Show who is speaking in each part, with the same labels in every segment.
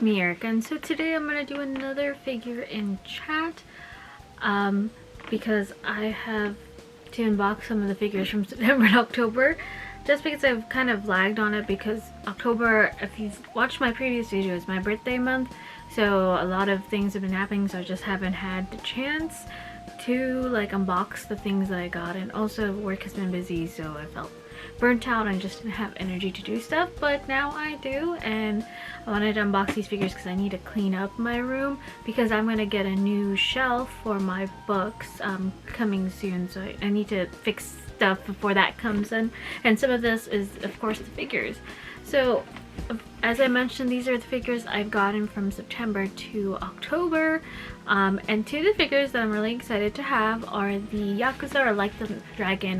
Speaker 1: it's me, Erica, and so today I'm gonna do another figure in chat because I have to unbox some of the figures from September and October, just because I've kind of lagged on it because October, if you've watched my previous video, is my birthday month, so a lot of things have been happening, so I just haven't had the chance to like unbox the things that I got, and also work has been busy, so I felt burnt out and just didn't have energy to do stuff. But now I do, and I wanted to unbox these figures because I need to clean up my room because I'm gonna get a new shelf for my books coming soon, so I need to fix stuff before that comes in, and some of this is of course the figures. So as I mentioned, these are the figures I've gotten from September to October, and two of the figures that I'm really excited to have are the Yakuza or Like the Dragon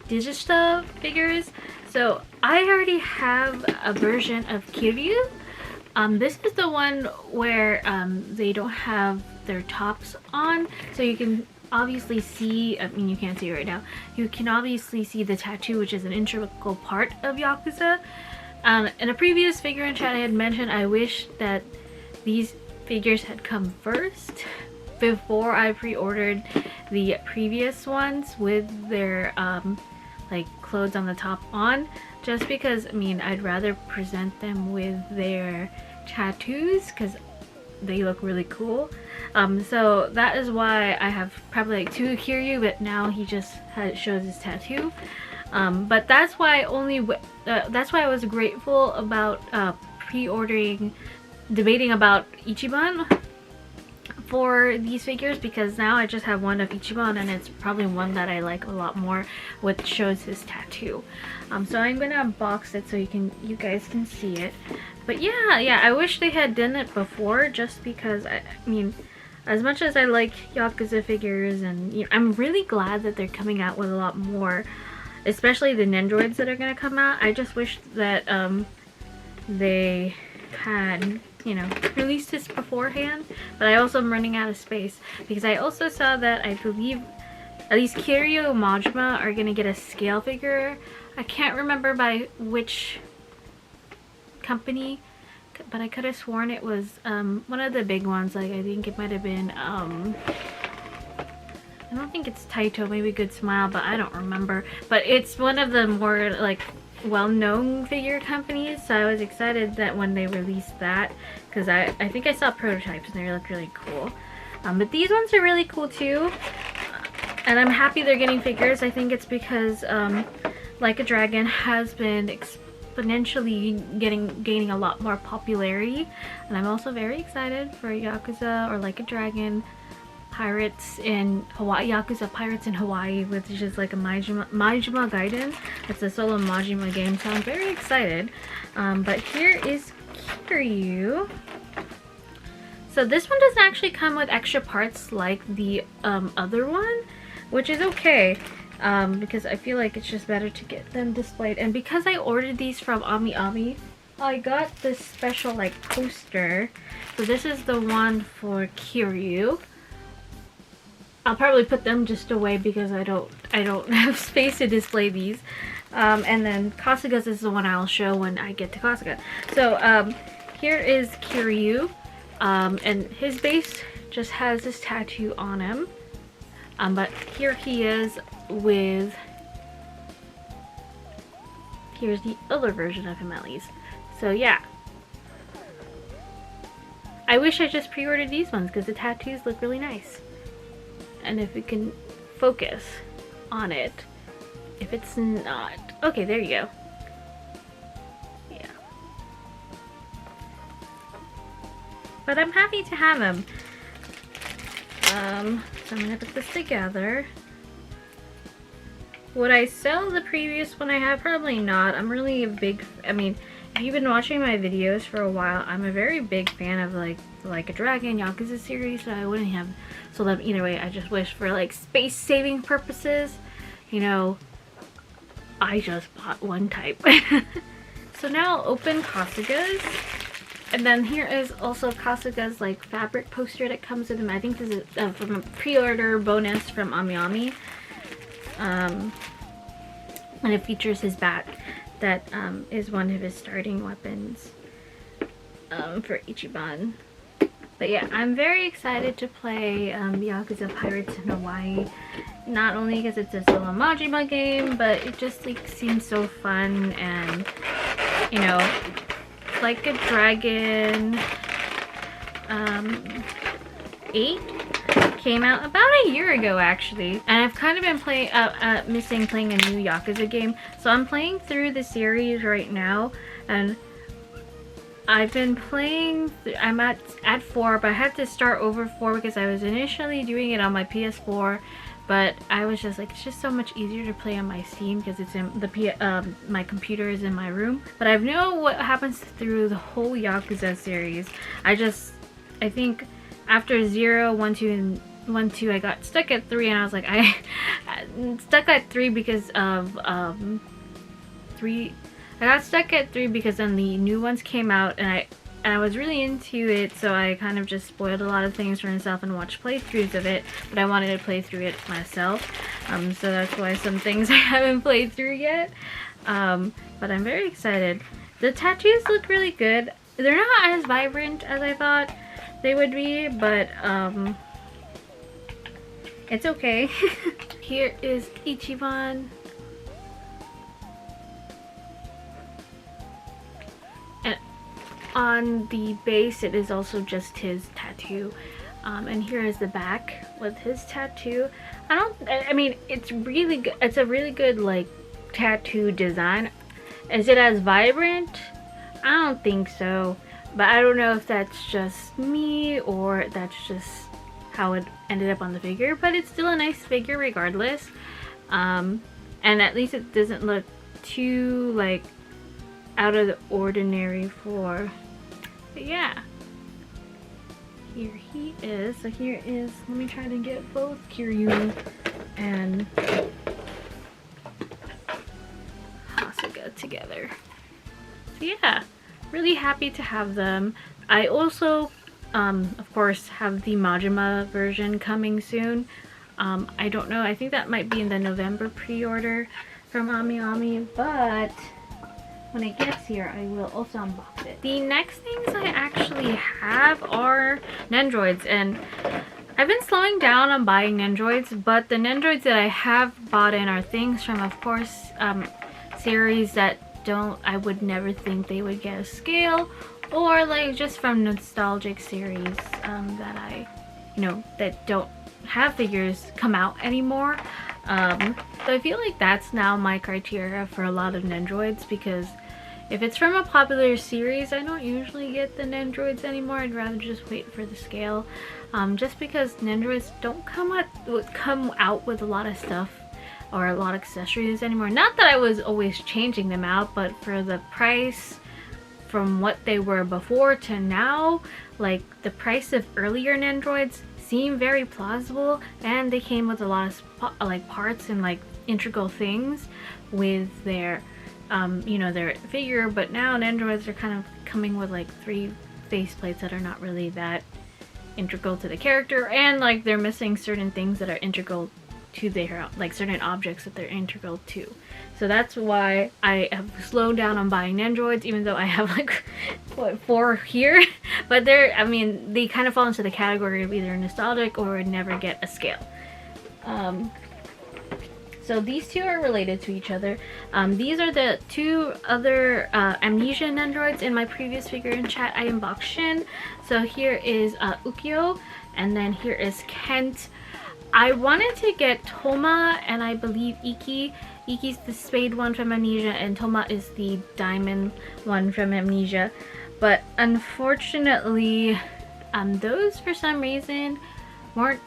Speaker 1: Digista figures. So I already have a version of Kiryu. This is the one where they don't have their tops on, so you can obviously see, I mean you can't see it right now, you can obviously see the tattoo, which is an integral part of Yakuza. In a previous figure in chat I had mentioned I wish that these figures had come first before I pre-ordered the previous ones with their like clothes on the top on, just because I mean I'd rather present them with their tattoos because they look really cool. So that is why I have probably like two Kiryu, but now he just shows his tattoo. But that's why that's why I was grateful about pre-ordering, debating about Ichiban for these figures, because now I just have one of Ichiban and it's probably one that I like a lot more, which shows his tattoo. So I'm gonna unbox it so you guys can see it. But yeah, I wish they had done it before, just because I mean, as much as I like Yakuza figures, and you know, I'm really glad that they're coming out with a lot more, especially the Nendroids that are gonna come out. I just wish that they had, you know, released this beforehand. But I also am running out of space because I also saw that I believe at least Kiryu and Majima are gonna get a scale figure. I can't remember by which company, but I could have sworn it was one of the big ones. Like I think it might have been I don't think it's Taito, maybe Good Smile, but I don't remember. But it's one of the more like well-known figure companies, so I was excited that when they released that, because I think I saw prototypes and they look really cool. But these ones are really cool too, and I'm happy they're getting figures. I think it's because Like a Dragon has been exponentially gaining a lot more popularity, and I'm also very excited for Yakuza or Like a Dragon Pirates in Hawaii, Yakuza Pirates in Hawaii, which is just like a Majima Gaiden. It's a solo Majima game, so I'm very excited. But here is Kiryu. So this one doesn't actually come with extra parts like the other one, which is okay, because I feel like it's just better to get them displayed. And because I ordered these from Ami, I got this special like poster. So this is the one for Kiryu. I'll probably put them just away because I don't have space to display these. And then Kasuga's is the one I'll show when I get to Kasuga. So here is Kiryu, and his base just has this tattoo on him. But here he is with, here's the other version of him at least. So yeah, I wish I just pre-ordered these ones because the tattoos look really nice. And if we can focus on it, if it's not, okay, there you go. Yeah, but I'm happy to have them. So I'm gonna put this together. Would I sell the previous one I have? Probably not. I'm really a big, I mean, if you've been watching my videos for a while, I'm a very big fan of like a Dragon, Yakuza series, so I wouldn't have sold them either way. I just wish for like space saving purposes, you know, I just bought one type. So now I'll open Kasuga's. And then here is also Kasuga's like fabric poster that comes with him. I think this is from a pre-order bonus from Ami. And it features his bat that is one of his starting weapons. for Ichiban. But yeah, I'm very excited to play Yakuza Pirates in Hawaii. Not only because it's a solo Majima game, but it just like seems so fun, and you know, like a Dragon 8 came out about a year ago actually, and I've kind of been missing playing a new Yakuza game, so I'm playing through the series right now, and I've been playing, I'm at 4, but I had to start over 4 because I was initially doing it on my PS4, but I was just like, it's just so much easier to play on my Steam because it's in the my computer is in my room. But I know what happens through the whole Yakuza series. I think after 0, 1, 2, and 1, 2, I got stuck at 3, and I was like, I stuck at 3 because of 3. I got stuck at 3 because then the new ones came out, and I was really into it, so I kind of just spoiled a lot of things for myself and watched playthroughs of it, but I wanted to play through it myself, so that's why some things I haven't played through yet, but I'm very excited. The tattoos look really good. They're not as vibrant as I thought they would be, but it's okay. Here is Ichiban. On the base, it is also just his tattoo, and here is the back with his tattoo. I mean, it's really good. It's a really good like tattoo design. Is it as vibrant? I don't think so, but I don't know if that's just me or that's just how it ended up on the figure. But it's still a nice figure regardless, and at least it doesn't look too like out of the ordinary for. But yeah, here he is. So here is, let me try to get both Kiryu and Hasuga together. So yeah, really happy to have them. I also, of course, have the Majima version coming soon. I don't know, I think that might be in the November pre-order from AmiAmi, but when it gets here, I will also unbox it. The next things I actually have are Nendroids, and I've been slowing down on buying Nendroids, but the Nendroids that I have bought in are things from, of course, series that I would never think they would get a scale, or like just from nostalgic series that I, that don't have figures come out anymore. So I feel like that's now my criteria for a lot of Nendroids, because if it's from a popular series, I don't usually get the Nendroids anymore. I'd rather just wait for the scale, just because Nendroids don't come out with a lot of stuff or a lot of accessories anymore. Not that I was always changing them out, but for the price from what they were before to now, like the price of earlier Nendroids seem very plausible, and they came with a lot of like parts and like integral things with their their figure. But now Nendroids are kind of coming with like 3 faceplates that are not really that integral to the character, and like they're missing certain things that are integral to their, like certain objects that they're integral to. So that's why I have slowed down on buying Nendroids, even though I have like what, 4 here. But they're, I mean, they kind of fall into the category of either nostalgic or never get a scale. So these two are related to each other. These are the 2 other Amnesia Nendroids in my previous figure in chat. I unboxed Shin. So here is Ukyo, and then here is Kent. I wanted to get Toma and I believe Iki. Iki's the spade one from Amnesia, and Toma is the diamond one from Amnesia. But unfortunately, those for some reason weren't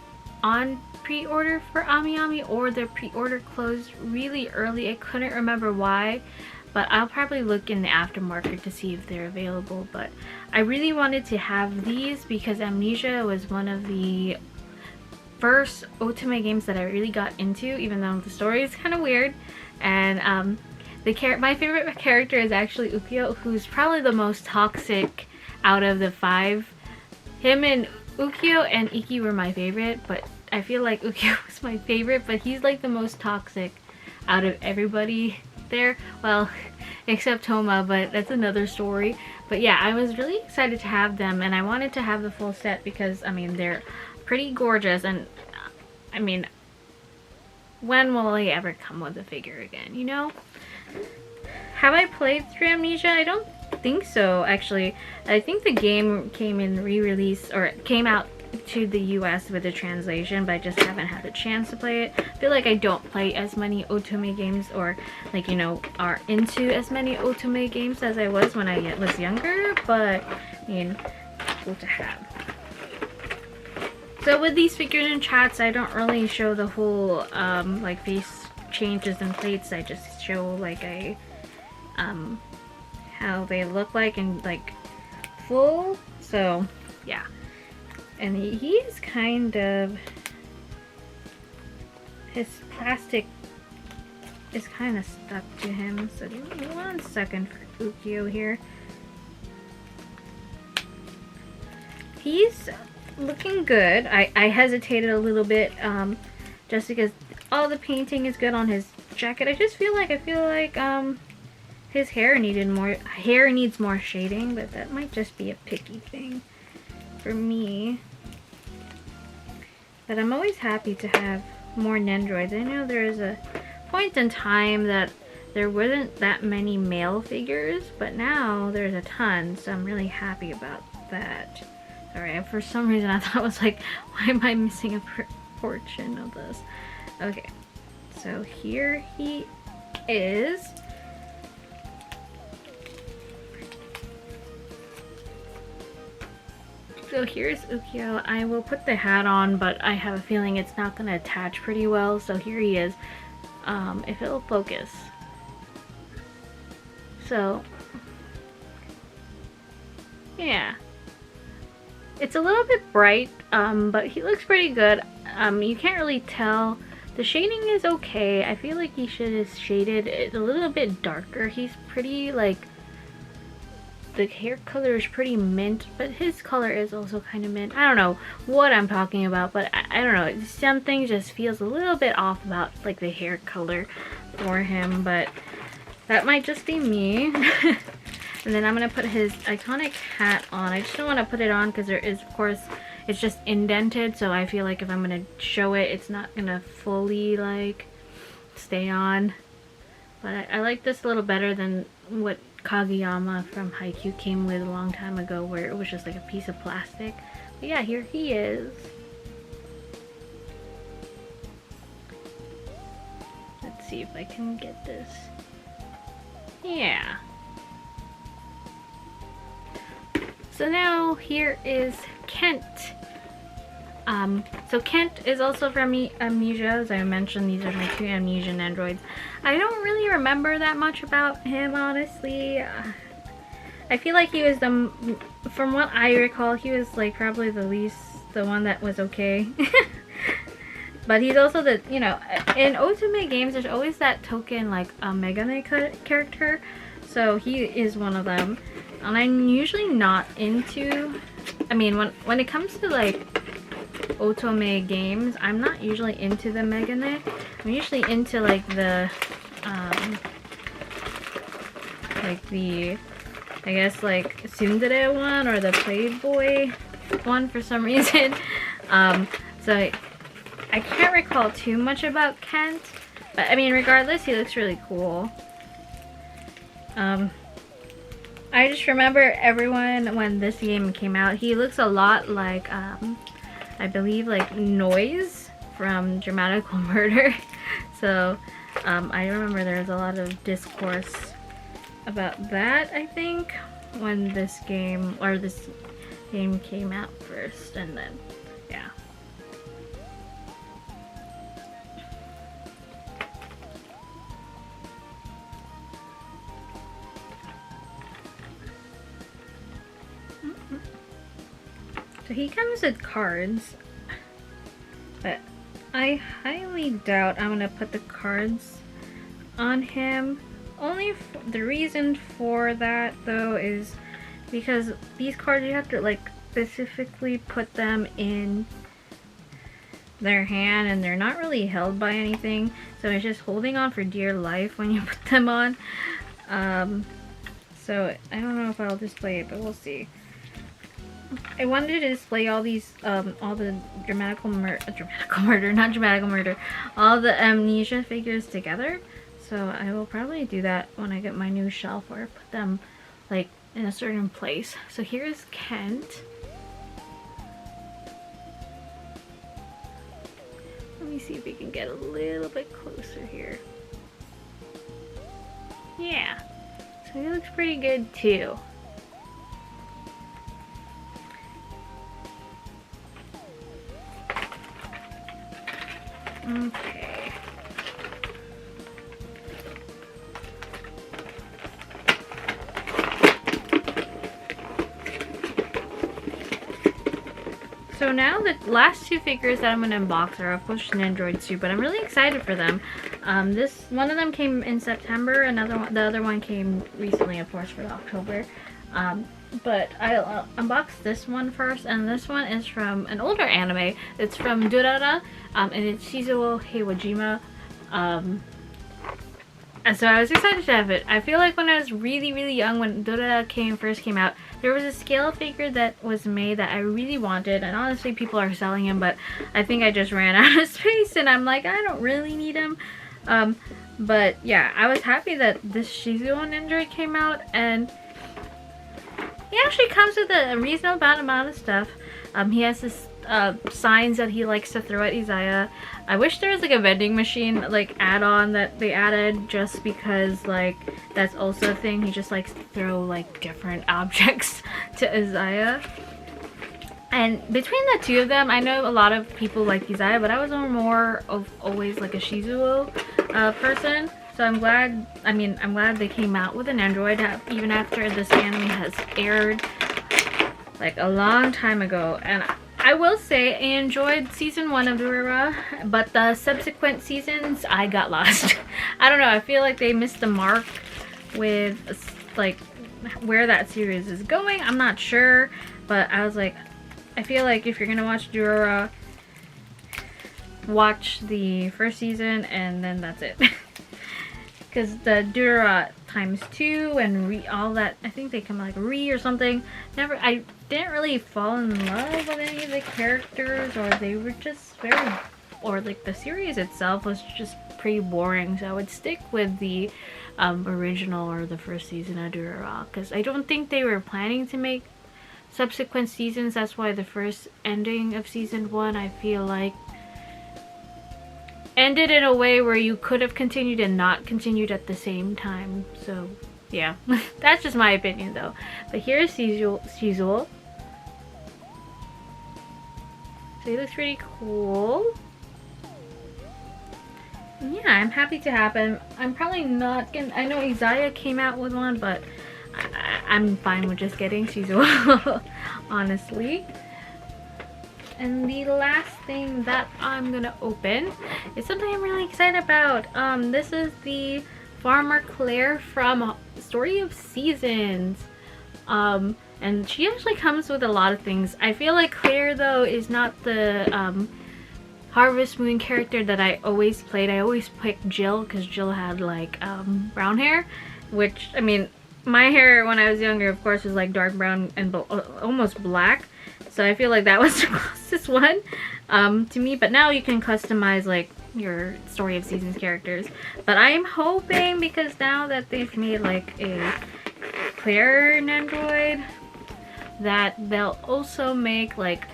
Speaker 1: on pre-order for AmiAmi, or their pre-order closed really early. I couldn't remember why, but I'll probably look in the aftermarket to see if they're available. But I really wanted to have these because Amnesia was one of the first Otome games that I really got into, even though the story is kind of weird. And my favorite character is actually Ukyo, who's probably the most toxic out of the 5. Him and Ukyo and Iki were my favorite, but I feel like Ukyo was my favorite, but he's like the most toxic out of everybody there. Well, except Toma, but that's another story. But yeah, I was really excited to have them, and I wanted to have the full set because, I mean, they're pretty gorgeous, and I mean, when will they ever come with a figure again, you know? Have I played through Amnesia? I don't think so, actually. I think the game came in re-release, or came out to the US with a translation, but I just haven't had the chance to play it. I feel like I don't play as many Otome games, or like, you know, are into as many Otome games as I was when I was younger, but I mean, cool to have. So with these figures and chats, I don't really show the whole like face changes and plates. I just show like a how they look like in like full. So yeah, and he's kind of, his plastic is kind of stuck to him. So give me 1 second for Ukyo here. He's looking good. I hesitated a little bit just because all the painting is good on his jacket. I just feel like his hair needs more shading, but that might just be a picky thing for me. But I'm always happy to have more Nendroids. I know there is a point in time that there wasn't that many male figures, but now there's a ton, so I'm really happy about that. Sorry, for some reason I thought it was like, why am I missing a portion of this? Okay, so here he is. So here's Ukyo. I will put the hat on, but I have a feeling it's not going to attach pretty well. So here he is, if it'll focus. So, yeah. It's a little bit bright, but he looks pretty good. You can't really tell. The shading is okay. I feel like he should have shaded it a little bit darker. He's pretty, like, the hair color is pretty mint, but his color is also kind of mint. I don't know what I'm talking about, but I don't know. Something just feels a little bit off about, like, the hair color for him, but that might just be me. And then I'm going to put his iconic hat on. I just don't want to put it on because there is, of course, it's just indented. So I feel like if I'm going to show it, it's not going to fully, like, stay on. But I like this a little better than what Kageyama from Haikyuu came with a long time ago, where it was just like a piece of plastic. But yeah, here he is. Let's see if I can get this. Yeah. So now here is Kent. So Kent is also from Amnesia. As I mentioned, these are my two Amnesian androids. I don't really remember that much about him, honestly. I feel like he was from what I recall, he was like probably the one that was okay. But he's also the, you know, in Otome games, there's always that token like a Megane character. So he is one of them. And I'm usually not into, I mean, when it comes to like Otome games, I'm not usually into the Megane. I'm usually into like the I guess like Tsundere one or the Playboy one for some reason. So I can't recall too much about Kent, but I mean, regardless, he looks really cool. I just remember everyone when this game came out, he looks a lot like I believe like Noise from Dramatical Murder. So I remember there was a lot of discourse about that, I think, when this game came out first, and then yeah. So he comes with cards, but I highly doubt I'm gonna put the cards on him. Only the reason for that though is because these cards, you have to like specifically put them in their hand, and they're not really held by anything, so it's just holding on for dear life when you put them on. So I don't know if I'll display it, but we'll see. I wanted to display all these, all the all the amnesia figures together. So I will probably do that when I get my new shelf, or put them like in a certain place. So here's Kent. Let me see if we can get a little bit closer here. Yeah, so he looks pretty good too. Okay. So now the last two figures that I'm going to unbox are of course Nendroids too, but I'm really excited for them. This one of them came in September, the other one came recently, of course, for October. But I'll unbox this one first, and this one is from an older anime. It's from Durara, and it's Shizuo Heiwajima. And so I was excited to have it. I feel like when I was really young, when Durara first came out, there was a scale figure that was made that I really wanted, and honestly people are selling him, but I think I just ran out of space and I'm like, I don't really need him. But yeah, I was happy that this Shizuo Nendroid came out, and he actually comes with a reasonable amount of stuff. He has this signs that he likes to throw at Izaya. I wish there was like a vending machine like add-on that they added, just because like that's also a thing. He just likes to throw like different objects to Izaya. And between the two of them, I know a lot of people like Izaya, but I was more of always like a Shizuo person. So I'm glad, I'm glad they came out with an Android even after this anime has aired like a long time ago. And I will say I enjoyed season 1 of Durara, but the subsequent seasons I got lost. I don't know, I feel like they missed the mark with like where that series is going. I'm not sure, but I was like, I feel like if you're gonna watch Durara, watch the first season and then that's it. Because the Durara ×2 and all that, I think they come like or something. I didn't really fall in love with any of the characters, or they were just or like the series itself was just pretty boring. So I would stick with the original or the first season of Durara, because I don't think they were planning to make subsequent seasons. That's why the first ending of season 1, I feel like, ended in a way where you could have continued and not continued at the same time. So yeah, that's just my opinion though. But here's Shizuo. So he looks pretty cool. And yeah, I'm happy to have him. I'm probably not gonna, I know Izaya came out with one, but I'm fine with just getting Shizuo, honestly. And the last thing that I'm gonna open is something I'm really excited about. This is the Farmer Claire from Story of Seasons. And she actually comes with a lot of things. I feel like Claire though is not the Harvest Moon character that I always played. I always picked Jill because Jill had like brown hair, which, my hair when I was younger of course was like dark brown and almost black. So I feel like that was the closest one to me. But now you can customize like your Story of Seasons characters. But I'm hoping, because now that they've made like a Claire Nendroid, that they'll also make like,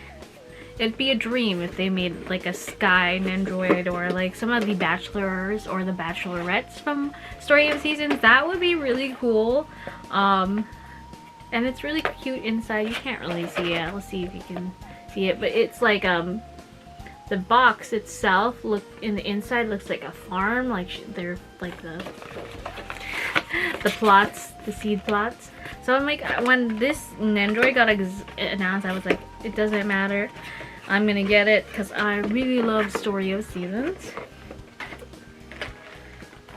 Speaker 1: it'd be a dream if they made like a Sky Nendroid, or like some of the Bachelors or the Bachelorettes from Story of Seasons. That would be really cool. And it's really cute inside. You can't really see it. Let's see if you can see it. But it's like the box itself, in the inside looks like a farm. Like they're like the plots, the seed plots. So I'm like, when this Nendroid got announced, I was like, it doesn't matter. I'm gonna get it because I really love Story of Seasons.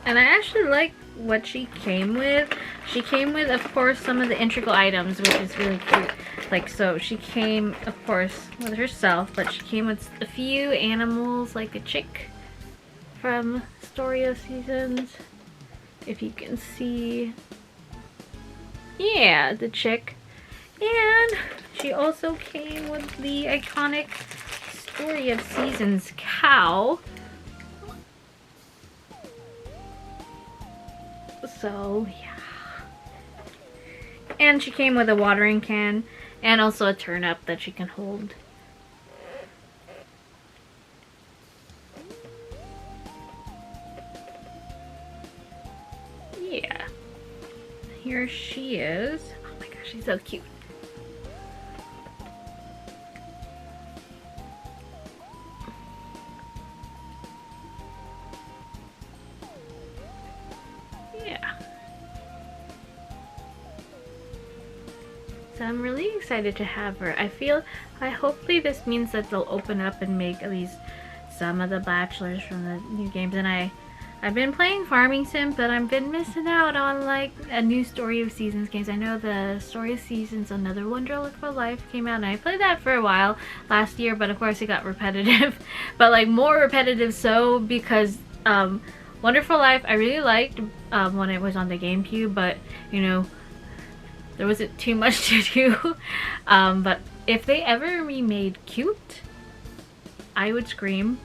Speaker 1: And I actually like what she came with. She came with, of course, some of the integral items, which is really cute. Like, so she came, of course, with herself, but she came with a few animals, like a chick from Story of Seasons. if you can see. Yeah, the chick. And she also came with the iconic Story of Seasons cow. So, yeah. And she came with a watering can and also a turnip that she can hold. Yeah. Here she is. Oh my gosh, she's so cute. So I'm really excited to have her. Hopefully this means that they'll open up and make at least some of the bachelors from the new games. And I've been playing Farming Sim, but I've been missing out on like a new Story of Seasons games. I know the Story of Seasons Another Wonderful Life came out, and I played that for a while last year, but of course it got repetitive. But like more repetitive so because Wonderful Life I really liked when it was on the GameCube, but you know, there wasn't too much to do. But if they ever remade Cute, I would scream,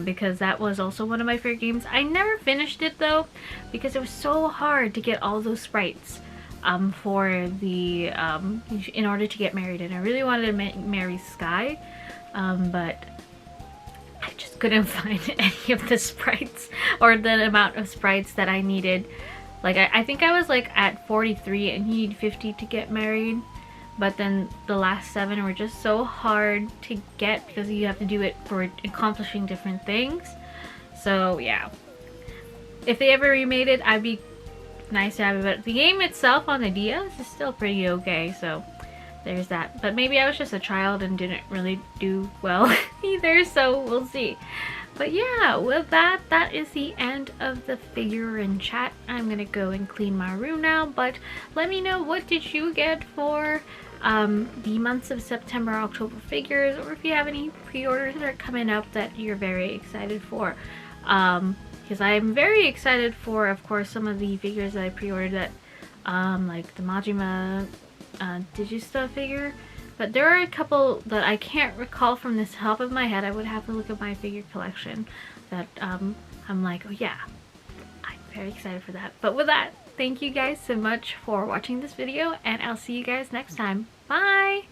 Speaker 1: because that was also one of my favorite games. I never finished it though, because it was so hard to get all those sprites for the in order to get married, and I really wanted to marry Sky, but I just couldn't find any of the sprites or the amount of sprites that I needed. Like, I think I was like at 43 and you need 50 to get married. But then the last 7 were just so hard to get because you have to do it for accomplishing different things. So yeah. If they ever remade it, I'd be nice to have it. But the game itself on the DS is still pretty okay. So there's that. But maybe I was just a child and didn't really do well either. So we'll see. But yeah, with that, that is the end of the figure and chat. I'm gonna go and clean my room now, but let me know, what did you get for the months of September, October figures, or if you have any pre-orders that are coming up that you're very excited for. Because I'm very excited for, of course, some of the figures that I pre-ordered that, like the Majima Digista figure. But there are a couple that I can't recall from the top of my head. I would have to look at my figure collection that I'm like, oh yeah, I'm very excited for that. But with that, thank you guys so much for watching this video, and I'll see you guys next time. Bye!